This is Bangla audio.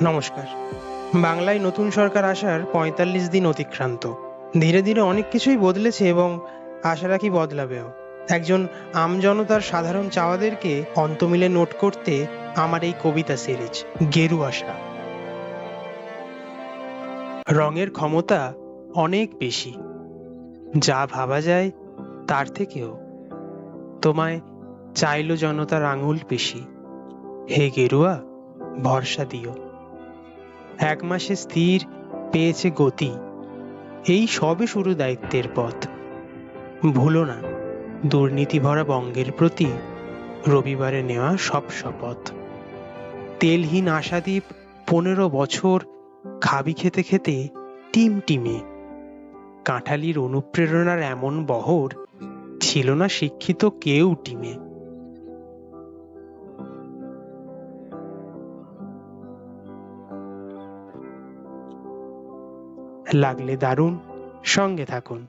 নমস্কার। বাংলায় নতুন সরকার আসার ৪৫ দিন অতিক্রান্ত। ধীরে ধীরে অনেক কিছুই বদলেছে এবং আশা রাখি বদলাবেও। একজন আমজনতার সাধারণ চাওয়াদেরকে অন্তমিলে নোট করতে আমার এই কবিতা সিরিজ গেরুয়া শাহ। রঙের ক্ষমতা অনেক বেশি, যা ভাবা যায় তার থেকেও। তোমায় চাইল জনতার আঙুল পেশি, হে গেরুয়া ভরসা দিও। ১ মাসে স্থির পেয়েছে গতি, এই সবে শুরু দায়িত্বের পথ। ভুলো না দুর্নীতি ভরা বঙ্গের প্রতি রবিবারে নেওয়া সব শপথ। তেলহীন আশাদ্বীপ ১৫ বছর খাবি খেতে খেতে টিমটিমে। কাঁঠালির অনুপ্রেরণার এমন বহর ছিল না শিক্ষিত কেউ টিমে। লাগলে দারুণ, সঙ্গে থাকুন।